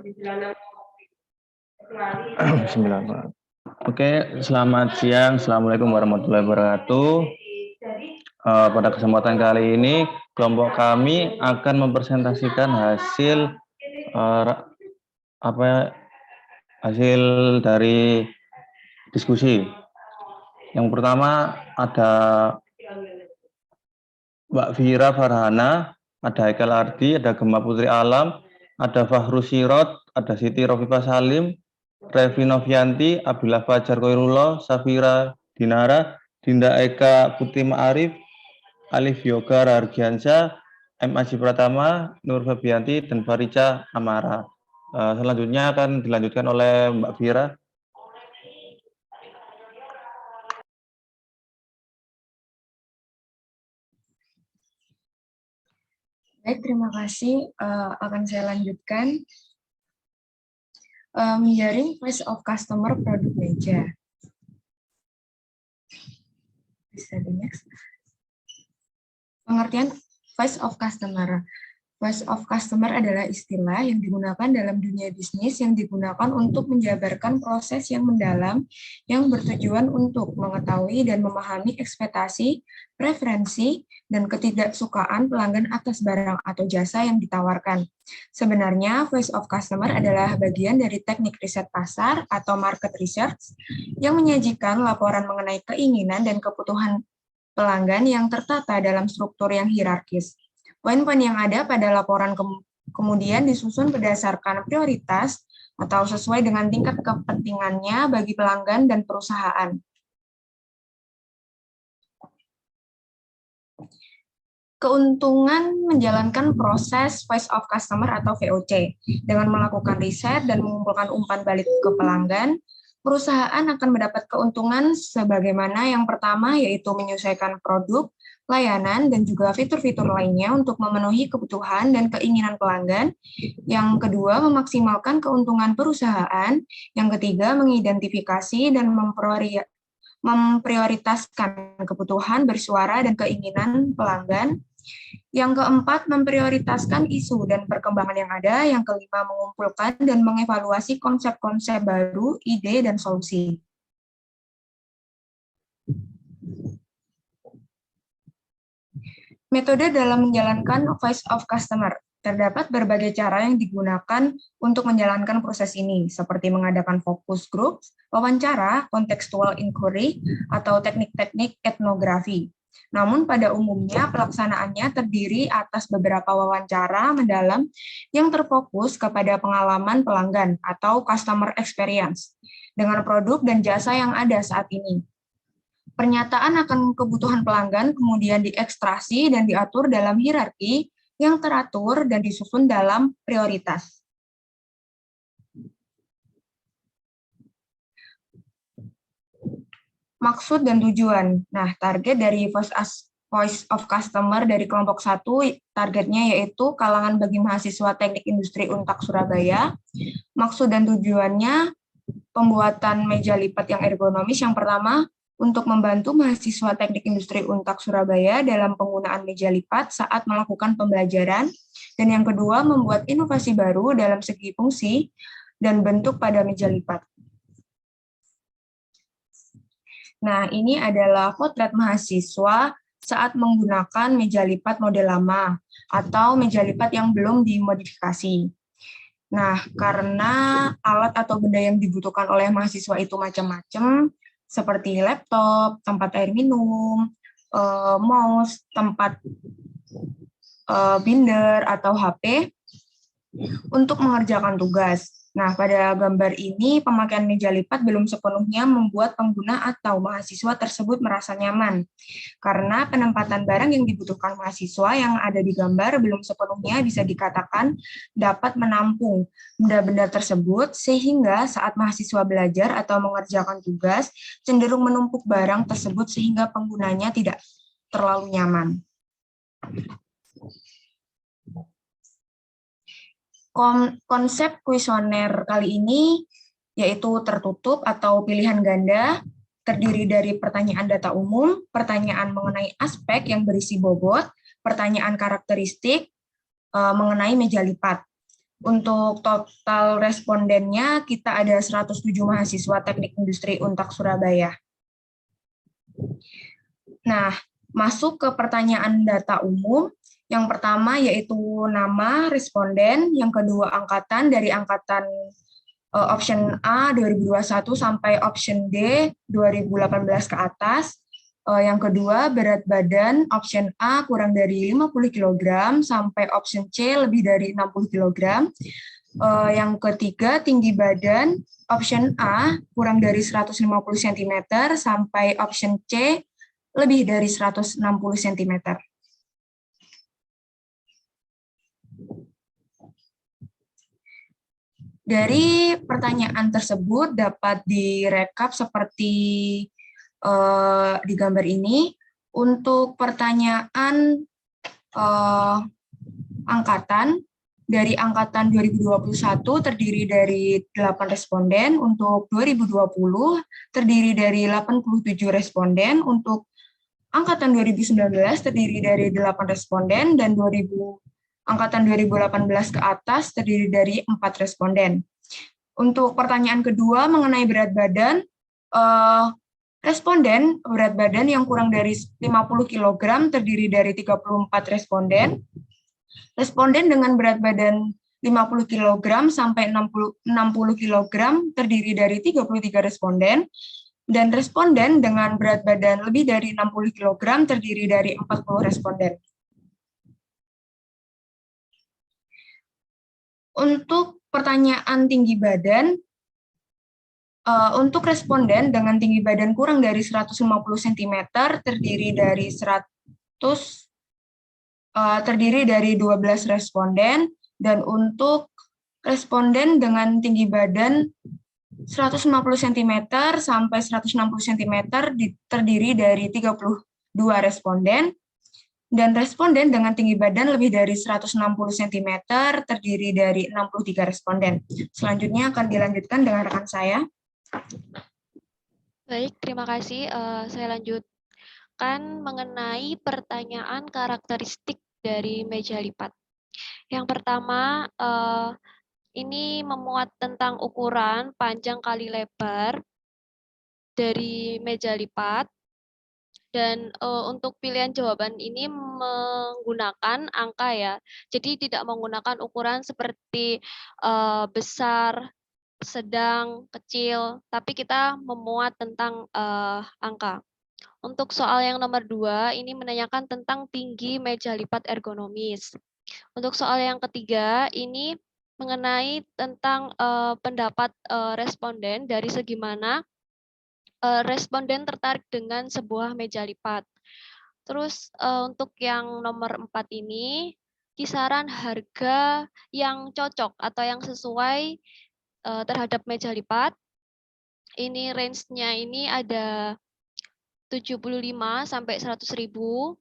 Bismillah. Oke, selamat siang. Assalamualaikum warahmatullahi wabarakatuh. Pada kesempatan kali ini, kelompok kami akan mempresentasikan hasil hasil dari diskusi. Yang pertama ada Mbak Vira Farhana, ada Haikal Ardi, ada Gemma Putri Alam, ada Fahru Sirot, ada Siti Rofifa Salim, Revi Novianti, Abdullah Fajar Koirullah, Safira Dinara, Dinda Eka Putri Ma'arif, Alif Yoga Rargiansyah, M. Aji Pratama, Nur Febianti, dan Farica Amara. Selanjutnya akan dilanjutkan oleh Mbak Vira. Baik, terima kasih. Akan saya lanjutkan. Menjaring voice of customer produk meja. Bisa di next. Pengertian voice of customer. Voice of customer adalah istilah yang digunakan dalam dunia bisnis yang digunakan untuk menjabarkan proses yang mendalam yang bertujuan untuk mengetahui dan memahami ekspektasi, preferensi, dan ketidaksukaan pelanggan atas barang atau jasa yang ditawarkan. Sebenarnya, voice of customer adalah bagian dari teknik riset pasar atau market research yang menyajikan laporan mengenai keinginan dan kebutuhan pelanggan yang tertata dalam struktur yang hierarkis. Poin-poin yang ada pada laporan kemudian disusun berdasarkan prioritas atau sesuai dengan tingkat kepentingannya bagi pelanggan dan perusahaan. Keuntungan menjalankan proses voice of customer atau VOC. Dengan melakukan riset dan mengumpulkan umpan balik ke pelanggan, perusahaan akan mendapat keuntungan sebagaimana yang pertama yaitu menyesuaikan produk, layanan, dan juga fitur-fitur lainnya untuk memenuhi kebutuhan dan keinginan pelanggan. Yang kedua, memaksimalkan keuntungan perusahaan. Yang ketiga, mengidentifikasi dan memprioritaskan kebutuhan bersuara dan keinginan pelanggan. Yang keempat, memprioritaskan isu dan perkembangan yang ada. Yang kelima, mengumpulkan dan mengevaluasi konsep-konsep baru, ide, dan solusi. Metode dalam menjalankan voice of customer. Terdapat berbagai cara yang digunakan untuk menjalankan proses ini, seperti mengadakan focus group, wawancara, contextual inquiry, atau teknik-teknik etnografi. Namun pada umumnya pelaksanaannya terdiri atas beberapa wawancara mendalam yang terfokus kepada pengalaman pelanggan atau customer experience dengan produk dan jasa yang ada saat ini. Pernyataan akan kebutuhan pelanggan kemudian diekstraksi dan diatur dalam hierarki yang teratur dan disusun dalam prioritas. Maksud dan tujuan. Nah, target dari voice of customer dari kelompok 1, targetnya yaitu kalangan bagi mahasiswa Teknik Industri Untak Surabaya. Maksud dan tujuannya pembuatan meja lipat yang ergonomis. Yang pertama, untuk membantu mahasiswa Teknik Industri Untak Surabaya dalam penggunaan meja lipat saat melakukan pembelajaran. Dan yang kedua, membuat inovasi baru dalam segi fungsi dan bentuk pada meja lipat. Nah, ini adalah potret mahasiswa saat menggunakan meja lipat model lama atau meja lipat yang belum dimodifikasi. Nah, karena alat atau benda yang dibutuhkan oleh mahasiswa itu macam-macam, seperti laptop, tempat air minum, mouse, tempat binder, atau HP, untuk mengerjakan tugas. Nah, pada gambar ini, pemakaian meja lipat belum sepenuhnya membuat pengguna atau mahasiswa tersebut merasa nyaman, karena penempatan barang yang dibutuhkan mahasiswa yang ada di gambar belum sepenuhnya bisa dikatakan dapat menampung benda-benda tersebut, sehingga saat mahasiswa belajar atau mengerjakan tugas, cenderung menumpuk barang tersebut sehingga penggunanya tidak terlalu nyaman. Konsep kuesioner kali ini yaitu tertutup atau pilihan ganda, terdiri dari pertanyaan data umum, pertanyaan mengenai aspek yang berisi bobot, pertanyaan karakteristik mengenai meja lipat. Untuk total respondennya, kita ada 107 mahasiswa Teknik Industri Untak Surabaya. Nah, masuk ke pertanyaan data umum. Yang pertama yaitu nama responden, yang kedua angkatan dari angkatan option A 2021 sampai option D 2018 ke atas. Yang kedua berat badan option A kurang dari 50 kg sampai option C lebih dari 60 kg. Yang ketiga tinggi badan option A kurang dari 150 cm sampai option C lebih dari 160 cm. Dari pertanyaan tersebut dapat direkap seperti di gambar ini. Untuk pertanyaan angkatan, dari angkatan 2021 terdiri dari 8 responden, untuk 2020 terdiri dari 87 responden, untuk angkatan 2019 terdiri dari 8 responden, dan angkatan 2018 ke atas terdiri dari 4 responden. Untuk pertanyaan kedua mengenai berat badan, responden berat badan yang kurang dari 50 kg terdiri dari 34 responden. Responden dengan berat badan 50 kg sampai 60 kg terdiri dari 33 responden, dan responden dengan berat badan lebih dari 60 kg terdiri dari 40 responden. Untuk pertanyaan tinggi badan, untuk responden dengan tinggi badan kurang dari 150 cm terdiri dari 12 responden, dan untuk responden dengan tinggi badan 150 cm sampai 160 cm terdiri dari 32 responden, dan responden dengan tinggi badan lebih dari 160 cm terdiri dari 63 responden. Selanjutnya akan dilanjutkan dengan rekan saya. Baik, terima kasih. Saya lanjutkan mengenai pertanyaan karakteristik dari meja lipat. Yang pertama, ini memuat tentang ukuran panjang kali lebar dari meja lipat. Dan untuk pilihan jawaban ini menggunakan angka ya. Jadi tidak menggunakan ukuran seperti besar, sedang, kecil, tapi kita memuat tentang angka. Untuk soal yang nomor 2, ini menanyakan tentang tinggi meja lipat ergonomis. Untuk soal yang ketiga, ini mengenai tentang pendapat responden dari segi mana responden tertarik dengan sebuah meja lipat. Terus untuk yang nomor 4 ini, kisaran harga yang cocok atau yang sesuai terhadap meja lipat. Ini range-nya ini ada 75 sampai 100.000.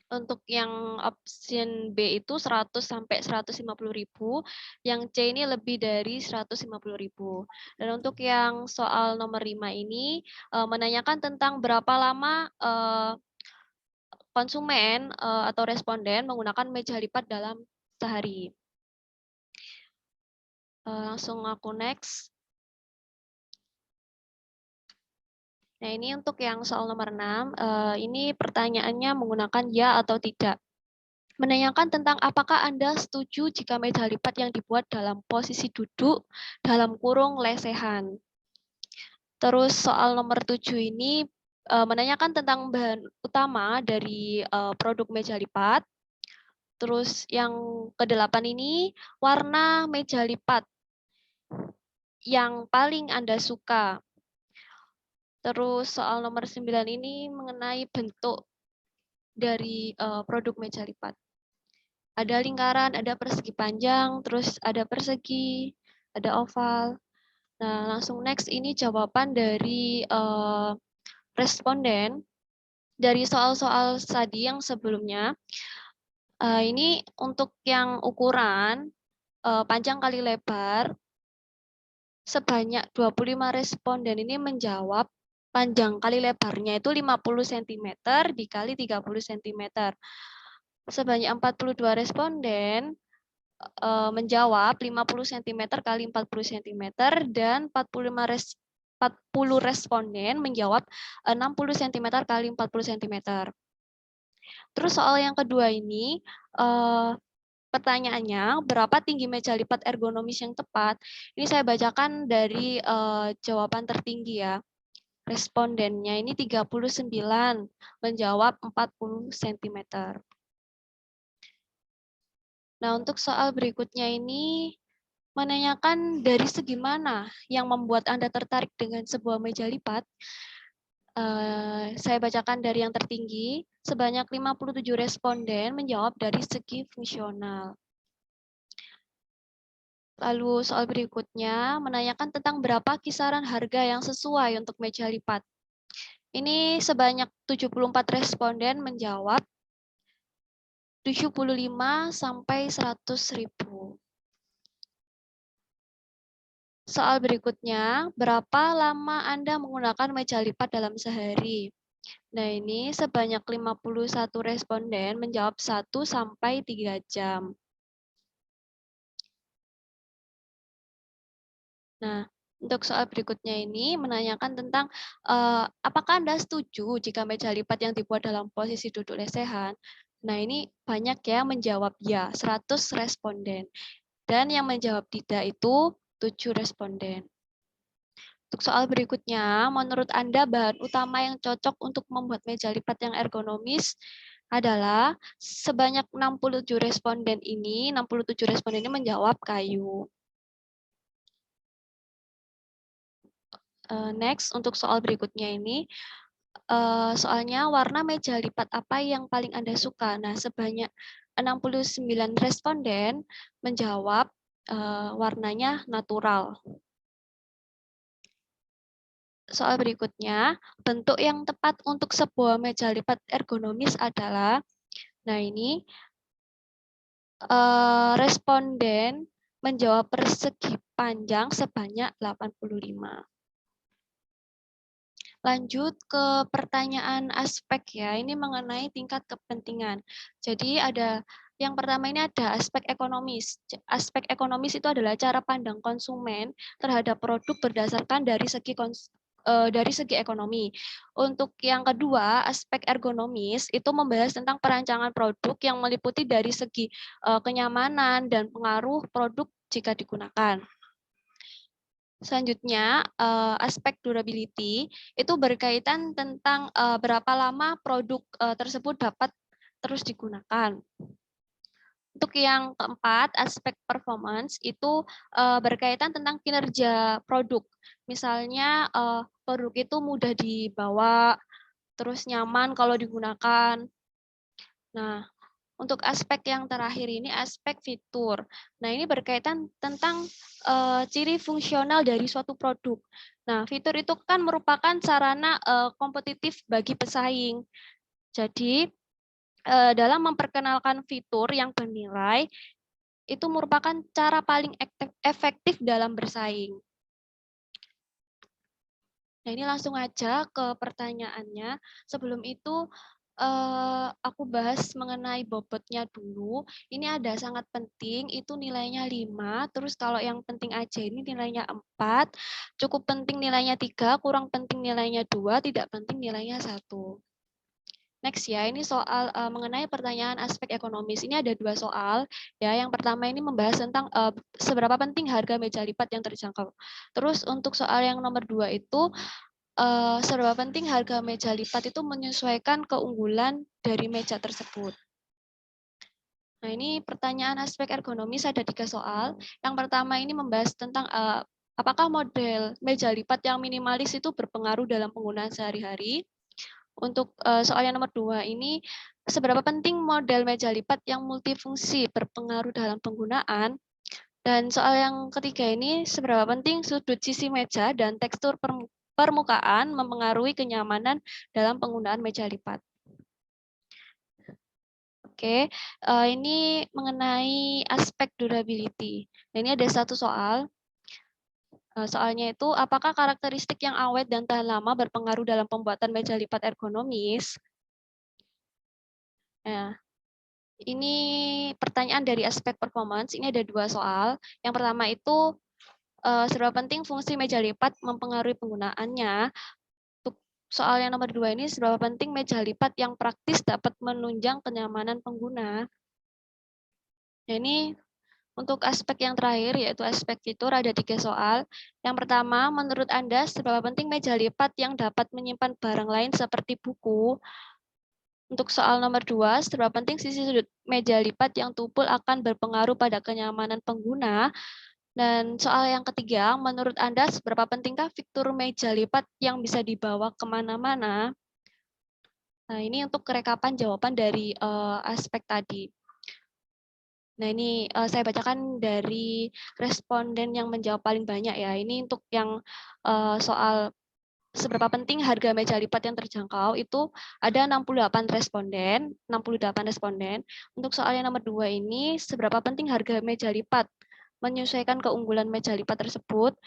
Untuk yang option B itu 100 sampai 150.000, yang C ini lebih dari 150.000. Dan untuk yang soal nomor 5 ini menanyakan tentang berapa lama konsumen atau responden menggunakan meja lipat dalam sehari. Langsung aku next. Nah, ini untuk yang soal nomor 6, ini pertanyaannya menggunakan ya atau tidak. Menanyakan tentang apakah Anda setuju jika meja lipat yang dibuat dalam posisi duduk dalam kurung lesehan. Terus soal nomor 7 ini menanyakan tentang bahan utama dari produk meja lipat. Terus yang ke-8 ini warna meja lipat yang paling Anda suka. Terus soal nomor 9 ini mengenai bentuk dari produk meja lipat. Ada lingkaran, ada persegi panjang, terus ada persegi, ada oval. Nah, langsung next ini jawaban dari responden dari soal-soal tadi yang sebelumnya. Ini untuk yang ukuran panjang kali lebar, sebanyak 25 responden ini menjawab panjang kali lebarnya itu 50 cm dikali 30 cm. Sebanyak 42 responden menjawab 50 cm kali 40 cm dan 40 responden menjawab 60 cm kali 40 cm. Terus soal yang kedua ini pertanyaannya, berapa tinggi meja lipat ergonomis yang tepat? Ini saya bacakan dari jawaban tertinggi ya. Respondennya ini 39, menjawab 40 cm. Nah, untuk soal berikutnya ini menanyakan dari segi mana yang membuat Anda tertarik dengan sebuah meja lipat. Saya bacakan dari yang tertinggi, sebanyak 57 responden menjawab dari segi fungsional. Lalu soal berikutnya menanyakan tentang berapa kisaran harga yang sesuai untuk meja lipat. Ini sebanyak 74 responden menjawab 75 sampai 100.000. Soal berikutnya, berapa lama Anda menggunakan meja lipat dalam sehari? Nah, ini sebanyak 51 responden menjawab 1 sampai 3 jam. Nah, untuk soal berikutnya ini menanyakan tentang apakah Anda setuju jika meja lipat yang dibuat dalam posisi duduk lesehan? Nah, ini banyak ya menjawab ya, 100 responden. Dan yang menjawab tidak itu 7 responden. Untuk soal berikutnya, menurut Anda bahan utama yang cocok untuk membuat meja lipat yang ergonomis adalah sebanyak 67 responden ini menjawab kayu. Next, untuk soal berikutnya ini, soalnya warna meja lipat apa yang paling Anda suka? Nah, sebanyak 69 responden menjawab warnanya natural. Soal berikutnya, bentuk yang tepat untuk sebuah meja lipat ergonomis adalah, nah ini responden menjawab persegi panjang sebanyak 85. Lanjut ke pertanyaan aspek ya, ini mengenai tingkat kepentingan. Jadi ada yang pertama ini ada aspek ekonomis. Aspek ekonomis itu adalah cara pandang konsumen terhadap produk berdasarkan dari segi ekonomi. Untuk yang kedua, aspek ergonomis itu membahas tentang perancangan produk yang meliputi dari segi kenyamanan dan pengaruh produk jika digunakan. Selanjutnya, aspek durability itu berkaitan tentang berapa lama produk tersebut dapat terus digunakan. Untuk yang keempat, aspek performance itu berkaitan tentang kinerja produk. Misalnya produk itu mudah dibawa, terus nyaman kalau digunakan. Nah, untuk aspek yang terakhir ini aspek fitur. Nah, ini berkaitan tentang ciri fungsional dari suatu produk. Nah, fitur itu kan merupakan sarana kompetitif bagi pesaing. Jadi, dalam memperkenalkan fitur yang bernilai, itu merupakan cara paling efektif dalam bersaing. Nah, ini langsung aja ke pertanyaannya. Sebelum itu, aku bahas mengenai bobotnya dulu. Ini ada sangat penting, itu nilainya 5. Terus kalau yang penting aja ini nilainya 4. Cukup penting nilainya 3, kurang penting nilainya 2, tidak penting nilainya 1. Next ya, ini soal mengenai pertanyaan aspek ekonomis. Ini ada 2 soal. Ya, yang pertama ini membahas tentang seberapa penting harga meja lipat yang terjangkau. Terus untuk soal yang nomor 2 itu seberapa penting harga meja lipat itu menyesuaikan keunggulan dari meja tersebut. Nah, ini pertanyaan aspek ergonomis ada 3 soal. Yang pertama ini membahas tentang apakah model meja lipat yang minimalis itu berpengaruh dalam penggunaan sehari-hari. Untuk soal yang nomor 2 ini, seberapa penting model meja lipat yang multifungsi berpengaruh dalam penggunaan. Dan soal yang ketiga ini, seberapa penting sudut sisi meja dan tekstur permukaan mempengaruhi kenyamanan dalam penggunaan meja lipat. Oke, ini mengenai aspek durability. Nah, ini ada 1 soal. Soalnya itu, apakah karakteristik yang awet dan tahan lama berpengaruh dalam pembuatan meja lipat ergonomis? Nah, Ini pertanyaan dari aspek performance. Ini ada 2 soal. Yang pertama itu seberapa penting fungsi meja lipat mempengaruhi penggunaannya. Untuk soal yang nomor 2 ini seberapa penting meja lipat yang praktis dapat menunjang kenyamanan pengguna. Nah, ini untuk aspek yang terakhir yaitu aspek fitur ada 3 soal. Yang pertama, menurut Anda seberapa penting meja lipat yang dapat menyimpan barang lain seperti buku. Untuk soal nomor 2, seberapa penting sisi sudut meja lipat yang tumpul akan berpengaruh pada kenyamanan pengguna. Dan soal yang ketiga, menurut Anda seberapa pentingkah fitur meja lipat yang bisa dibawa kemana-mana? Nah, ini untuk kerekapan jawaban dari aspek tadi. Nah, ini saya bacakan dari responden yang menjawab paling banyak ya. Ini untuk yang soal seberapa penting harga meja lipat yang terjangkau itu ada 68 responden, 68 responden. Untuk soal yang nomor 2 ini seberapa penting harga meja lipat menyesuaikan keunggulan meja lipat tersebut,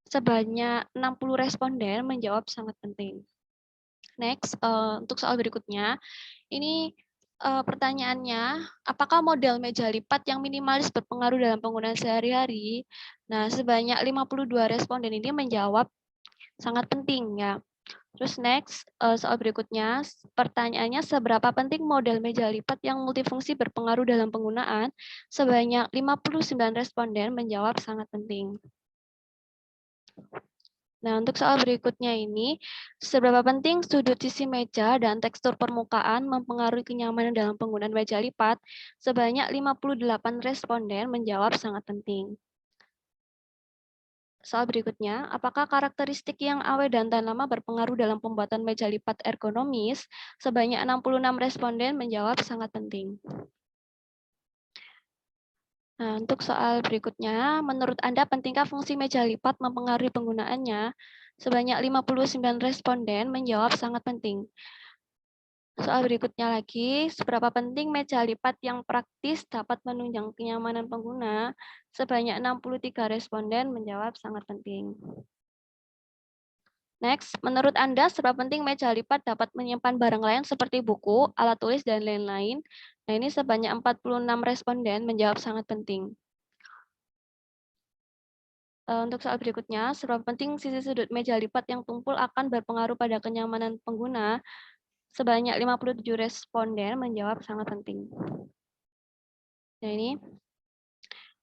sebanyak 60 responden menjawab sangat penting. Next, untuk soal berikutnya, ini pertanyaannya, apakah model meja lipat yang minimalis berpengaruh dalam penggunaan sehari-hari? Nah, sebanyak 52 responden ini menjawab sangat penting ya. Terus next, soal berikutnya, pertanyaannya seberapa penting model meja lipat yang multifungsi berpengaruh dalam penggunaan? Sebanyak 59 responden menjawab sangat penting. Nah, untuk soal berikutnya ini, seberapa penting sudut sisi meja dan tekstur permukaan mempengaruhi kenyamanan dalam penggunaan meja lipat? Sebanyak 58 responden menjawab sangat penting. Soal berikutnya, apakah karakteristik yang awet dan tahan lama berpengaruh dalam pembuatan meja lipat ergonomis? Sebanyak 66 responden menjawab sangat penting. Nah, untuk soal berikutnya, menurut Anda pentingkah fungsi meja lipat mempengaruhi penggunaannya? Sebanyak 59 responden menjawab sangat penting. Soal berikutnya lagi, seberapa penting meja lipat yang praktis dapat menunjang kenyamanan pengguna? Sebanyak 63 responden menjawab sangat penting. Next, menurut Anda seberapa penting meja lipat dapat menyimpan barang lain seperti buku, alat tulis, dan lain-lain? Nah, ini sebanyak 46 responden menjawab sangat penting. Untuk soal berikutnya, seberapa penting sisi sudut meja lipat yang tumpul akan berpengaruh pada kenyamanan pengguna? Sebanyak 57 responden menjawab sangat penting. Nah, ini,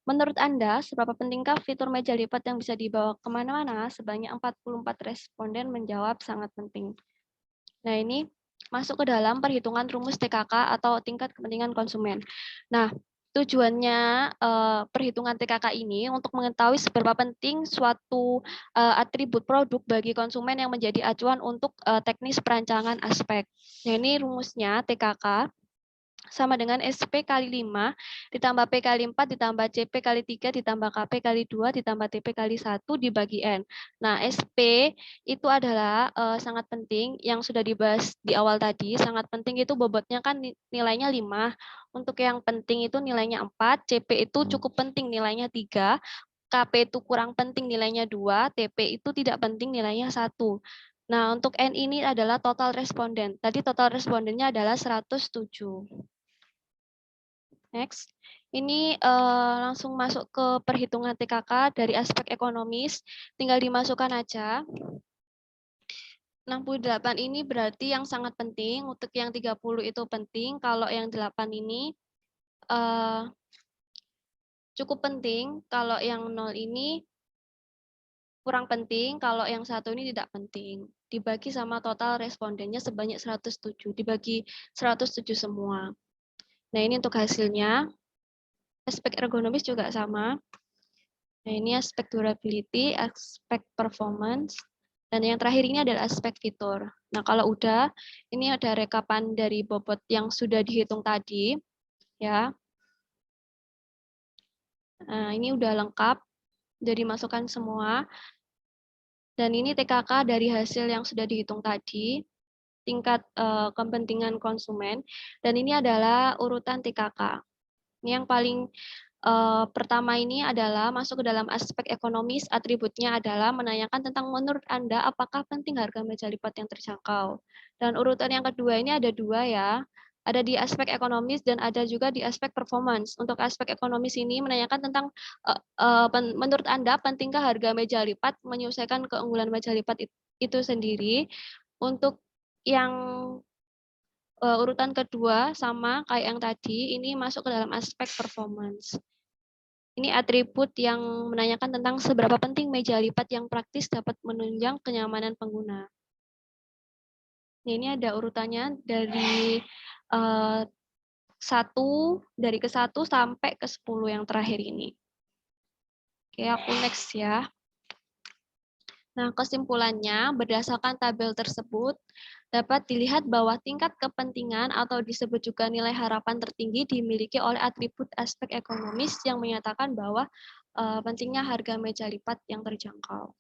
menurut Anda, seberapa pentingkah fitur meja lipat yang bisa dibawa kemana-mana? Sebanyak 44 responden menjawab sangat penting. Nah, ini masuk ke dalam perhitungan rumus TKK atau tingkat kepentingan konsumen. Nah, tujuannya perhitungan TKK ini untuk mengetahui seberapa penting suatu atribut produk bagi konsumen yang menjadi acuan untuk teknis perancangan aspek. Nah, ini rumusnya TKK sama dengan SP kali 5 ditambah P kali 4 ditambah CP kali 3 ditambah KP kali 2 ditambah TP kali 1 dibagi N. Nah, SP itu adalah sangat penting yang sudah dibahas di awal tadi. Sangat penting itu bobotnya kan nilainya 5. Untuk yang penting itu nilainya 4, CP itu cukup penting nilainya 3, KP itu kurang penting nilainya 2, TP itu tidak penting nilainya 1. Nah, untuk N ini adalah total responden. Tadi total respondennya adalah 107. Next, ini langsung masuk ke perhitungan TKK dari aspek ekonomis, tinggal dimasukkan aja. 68 ini berarti yang sangat penting, untuk yang 30 itu penting, kalau yang 8 ini cukup penting, kalau yang 0 ini kurang penting, kalau yang 1 ini tidak penting. Dibagi sama total respondennya sebanyak 107, dibagi 107 semua. Nah, ini untuk hasilnya. Aspek ergonomis juga sama. Nah, ini aspek durability, aspek performance, dan yang terakhir ini adalah aspek fitur. Nah, kalau udah, ini ada rekapan dari bobot yang sudah dihitung tadi, ya. Nah, ini udah lengkap, sudah dimasukkan semua. Dan ini TKK dari hasil yang sudah dihitung tadi, tingkat kepentingan konsumen, dan ini adalah urutan TKK. Ini yang paling pertama ini adalah masuk ke dalam aspek ekonomis, atributnya adalah menanyakan tentang menurut Anda apakah penting harga meja lipat yang terjangkau. Dan urutan yang kedua ini ada 2 ya, Ada di aspek ekonomis dan ada juga di aspek performance. Untuk aspek ekonomis ini menanyakan tentang menurut Anda pentingkah harga meja lipat menyesuaikan keunggulan meja lipat itu sendiri. Untuk yang urutan kedua sama kayak yang tadi, ini masuk ke dalam aspek performance. Ini atribut yang menanyakan tentang seberapa penting meja lipat yang praktis dapat menunjang kenyamanan pengguna. Ini ada urutannya dari ke 1 sampai ke 10 yang terakhir ini. Oke, aku next ya. Nah, kesimpulannya berdasarkan tabel tersebut dapat dilihat bahwa tingkat kepentingan atau disebut juga nilai harapan tertinggi dimiliki oleh atribut aspek ekonomis yang menyatakan bahwa pentingnya harga meja lipat yang terjangkau.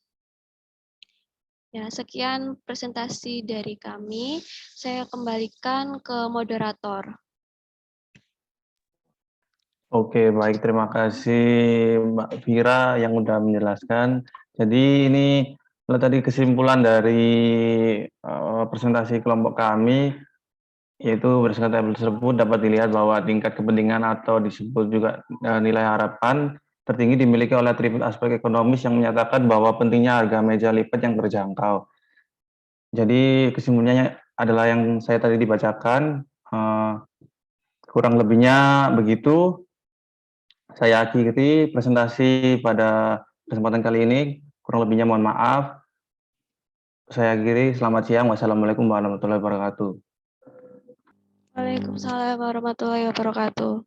Ya, sekian presentasi dari kami. Saya kembalikan ke moderator. Oke, baik. Terima kasih Mbak Vira yang udah menjelaskan. Jadi ini tadi kesimpulan dari presentasi kelompok kami, yaitu berdasarkan tabel tersebut dapat dilihat bahwa tingkat kepentingan atau disebut juga nilai harapan tertinggi dimiliki oleh atribut aspek ekonomis yang menyatakan bahwa pentingnya harga meja lipat yang terjangkau. Jadi kesimpulannya adalah yang saya tadi dibacakan, kurang lebihnya begitu. Saya akhiri presentasi pada kesempatan kali ini. Kurang lebihnya mohon maaf. Saya akhiri. Selamat siang. Wassalamualaikum warahmatullahi wabarakatuh. Waalaikumsalam warahmatullahi wabarakatuh.